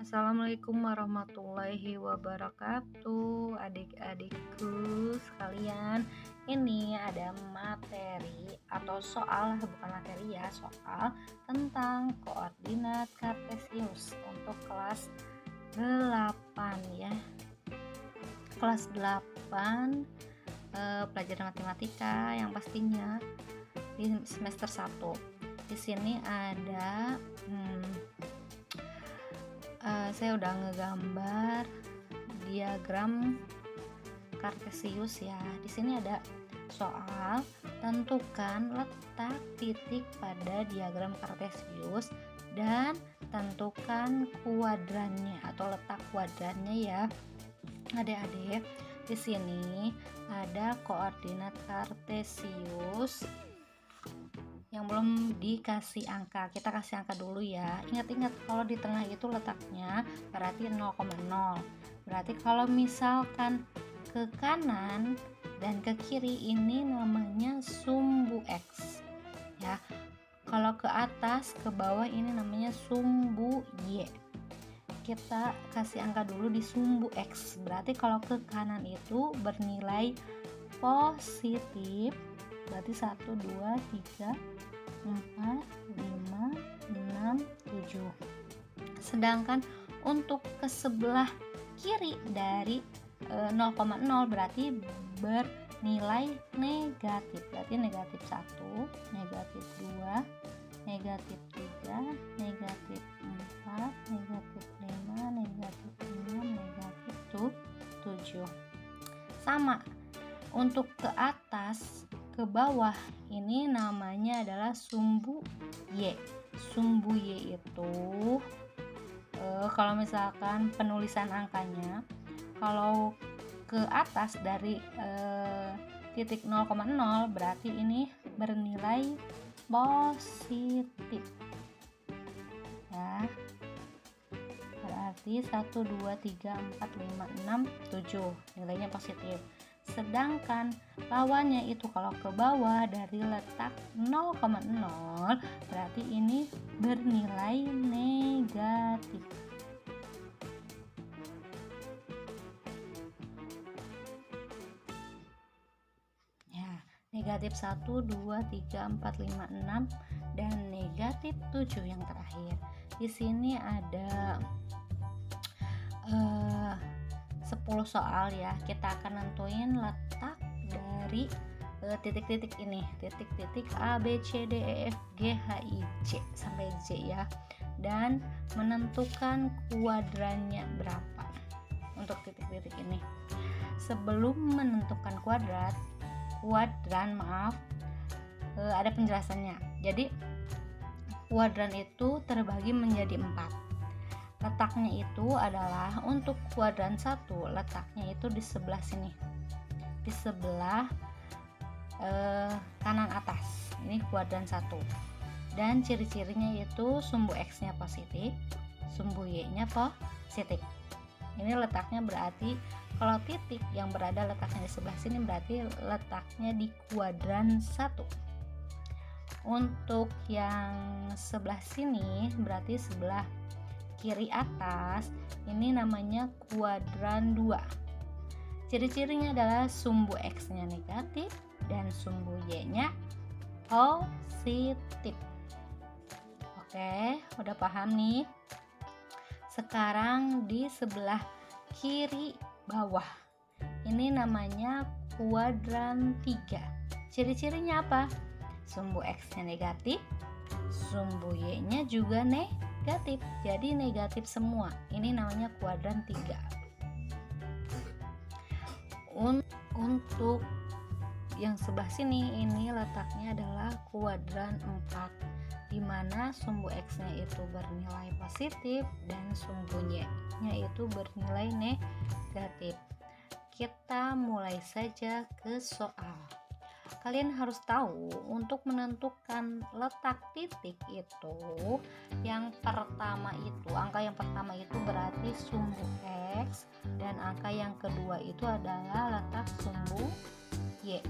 Assalamualaikum warahmatullahi wabarakatuh, adik-adikku sekalian. Ini ada materi atau soal, bukan materi ya, soal tentang koordinat kartesius untuk kelas 8 ya. Kelas 8 pelajaran matematika yang pastinya di semester 1. Di sini ada saya udah ngegambar diagram kartesius ya. Di sini ada soal tentukan letak titik pada diagram kartesius dan tentukan kuadrannya atau letak kuadrannya ya. Adik-adik, di sini ada koordinat kartesius yang belum dikasih angka. Kita kasih angka dulu ya. Ingat-ingat kalau di tengah itu letaknya berarti 0,0. Berarti kalau misalkan ke kanan dan ke kiri ini namanya sumbu X ya. Kalau ke atas ke bawah ini namanya sumbu Y. Kita kasih angka dulu di sumbu X. Berarti kalau ke kanan itu bernilai positif. Berarti 1, 2, 3, 4, 5, 6, 7. Sedangkan untuk ke sebelah kiri dari 0,0 berarti bernilai negatif. Berarti negatif 1, negatif 2, negatif 3, negatif 4, negatif 5, negatif 6, negatif 7. Sama untuk ke atas ke bawah ini namanya adalah sumbu Y. Sumbu Y itu kalau misalkan penulisan angkanya, kalau ke atas dari titik 0,0 berarti ini bernilai positif ya. Berarti 1, 2, 3, 4, 5, 6, 7 nilainya positif. Sedangkan lawannya itu kalau ke bawah dari letak 0,0 berarti ini bernilai negatif. Ya, negatif 1, 2, 3, 4, 5, 6 dan negatif 7 yang terakhir. Di sini ada 10 soal ya. Kita akan nentuin letak dari titik-titik ini, titik-titik A, B, C, D, E, F, G, H, I, J sampai Z ya, dan menentukan kuadrannya berapa untuk titik-titik ini. Sebelum menentukan kuadran ada penjelasannya. Jadi kuadran itu terbagi menjadi 4. Letaknya itu adalah untuk kuadran 1 letaknya itu di sebelah sini, di sebelah kanan atas. Ini kuadran 1 dan ciri-cirinya itu sumbu X nya positif, sumbu Y nya positif. Ini letaknya berarti kalau titik yang berada letaknya di sebelah sini berarti letaknya di kuadran 1. Untuk yang sebelah sini berarti sebelah kiri atas ini namanya kuadran 2. Ciri-cirinya adalah sumbu X nya negatif dan sumbu Y nya positif. Oke, udah paham nih? Sekarang di sebelah kiri bawah ini namanya kuadran 3. Ciri-cirinya apa? Sumbu X nya negatif, sumbu Y nya juga negatif, jadi negatif semua. Ini namanya kuadran 3. Untuk yang sebelah sini ini letaknya adalah kuadran 4, di mana sumbu X nya itu bernilai positif dan sumbu Y nya itu bernilai negatif. Kita mulai saja ke soal. Kalian harus tahu untuk menentukan letak titik itu yang pertama itu, angka yang pertama itu berarti sumbu X dan angka yang kedua itu adalah letak sumbu Y.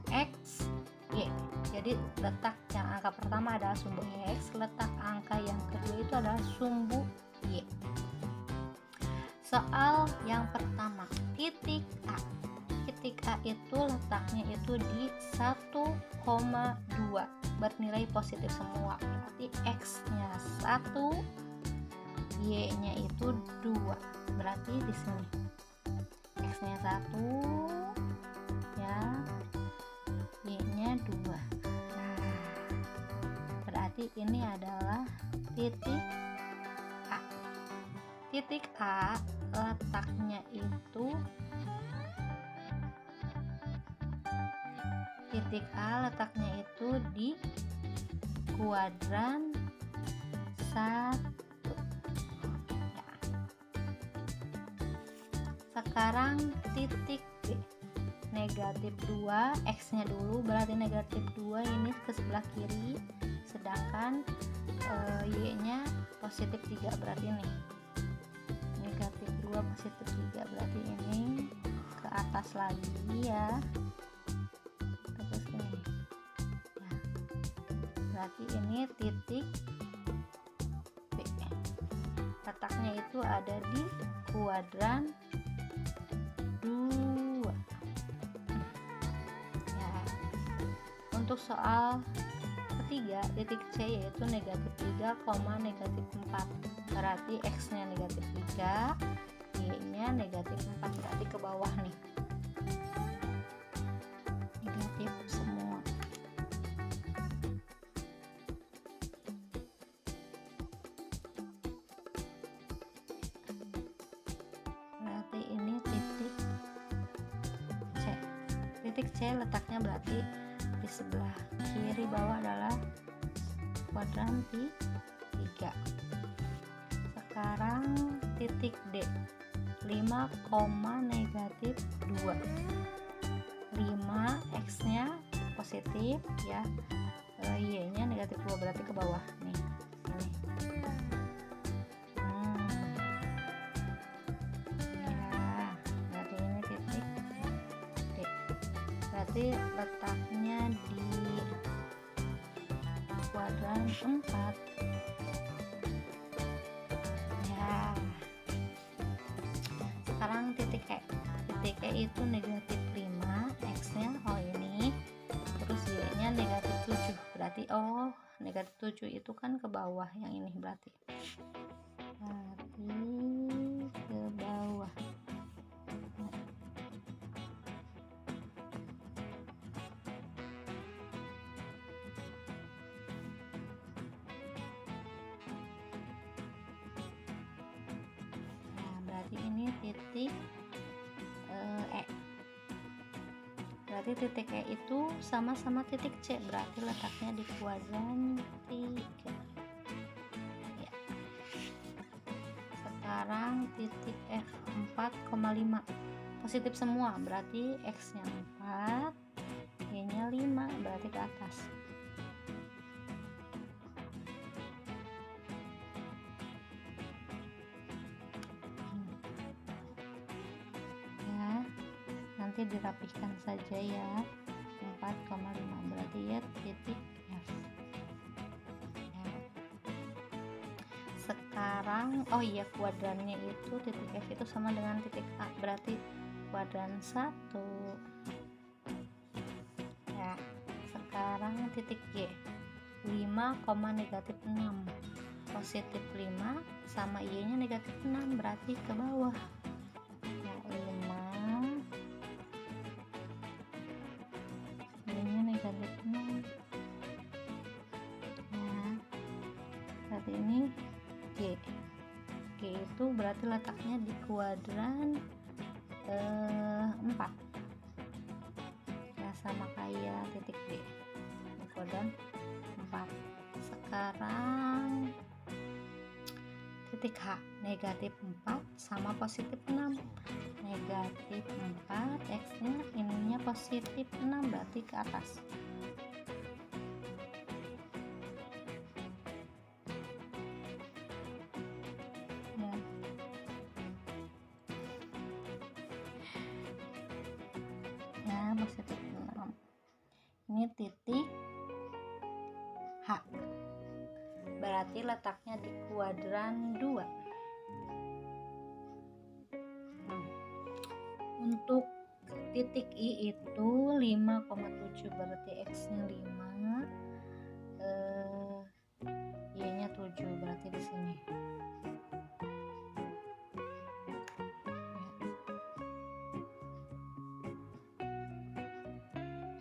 X, Y. Jadi letak yang angka pertama adalah sumbu X, letak angka yang kedua itu adalah sumbu Y. Soal yang pertama, titik A. Titik A itu letaknya itu di 1,2, bernilai positif semua. Berarti X-nya 1, Y-nya itu 2. Berarti di sini X-nya 1 ya, Y-nya 2. Nah, berarti ini adalah titik A. Titik A letaknya itu di kuadran 1 ya. Sekarang titik B, negatif 2, X-nya dulu, berarti negatif 2 ini ke sebelah kiri, sedangkan Y-nya positif 3, berarti ini negatif 2 positif 3, berarti ini ke atas lagi ya, terus ini ya. Berarti ini titik B, letaknya itu ada di kuadran 2 ya. Untuk soal ketiga, titik C yaitu negatif 3, negatif 4, berarti X nya negatif 3, Y nya negatif 4, berarti ke bawah nih, negatif semua. Berarti ini titik C. Titik C letaknya berarti di sebelah kiri bawah adalah kuadran 3. Sekarang titik D, 5, negatif 2, 5 X nya positif ya, Y nya negatif 2, berarti ke bawah nih, ini ya, berarti ini titik D, berarti letaknya di kuadran 4 ya. Sekarang titik E. Titik E itu negatif 5, X nya ini, terus Y nya negatif 7, berarti negatif 7 itu kan ke bawah, yang ini berarti ke bawah. Ini titik E. Berarti titik E itu sama-sama titik C, berarti letaknya di kuadran 3 ya. Sekarang titik F, 4,5, positif semua, berarti X nya 4, Y nya 5, berarti ke atas. Nanti dirapihkan saja ya, 4,5, berarti ya titik F ya. Sekarang kuadrannya itu titik F itu sama dengan titik A, berarti kuadran 1 ya. Sekarang titik G, 5, negatif 6, positif 5 sama Y nya negatif 6, berarti ke bawah ya, 5 negatif 6 ya. Berarti ini G itu berarti letaknya di kuadran 4 ya, sama kayak titik D di kuadran 4. Sekarang titik H, negatif 4 sama positif 6, negatif 4, X nya ininya positif 6, berarti ke atas ya, positif 6. Ini titik H, berarti letaknya di kuadran 2 untuk titik I itu 5,7, berarti X-nya 5, Y-nya 7, berarti di sini.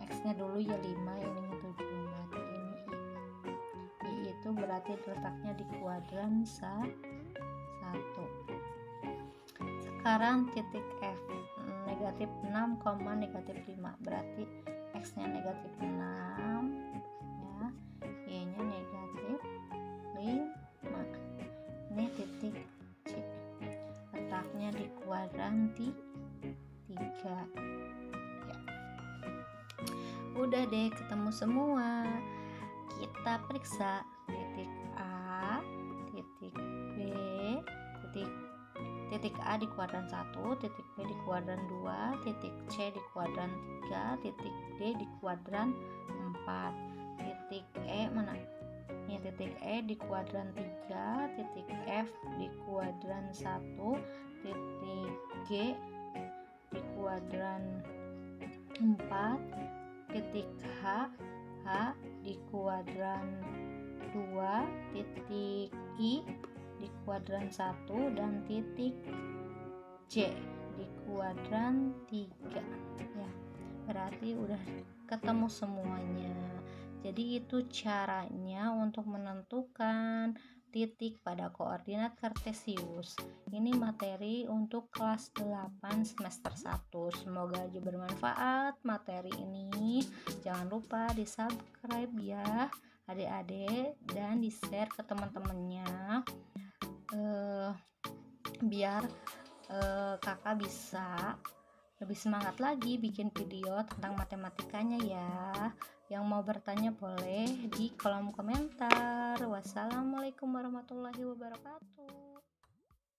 X-nya dulu ya 5, ininya 7, berarti ini I itu berarti letaknya di kuadran 1. Sekarang titik F negatif 6, negatif 5, berarti X nya negatif 6 ya, Y nya negatif 5. Ini titik C, letaknya di kuadran 3 ya. Udah deh, ketemu semua. Kita periksa titik A, titik B, titik A di kuadran 1, titik B di kuadran 2, titik C di kuadran 3, titik D di kuadran 4, titik E mana? Ini titik E di kuadran 3, titik F di kuadran 1, titik G di kuadran 4, titik H di kuadran 2, titik I di kuadran 1, dan titik C di kuadran 3 ya. Berarti udah ketemu semuanya. Jadi itu caranya untuk menentukan titik pada koordinat kartesius. Ini materi untuk kelas 8 semester 1. Semoga aja bermanfaat materi ini. Jangan lupa di subscribe ya adik-adik, dan di share ke teman-temannya, biar kakak bisa lebih semangat lagi bikin video tentang matematikanya ya. Yang mau bertanya boleh di kolom komentar. Wassalamualaikum warahmatullahi wabarakatuh.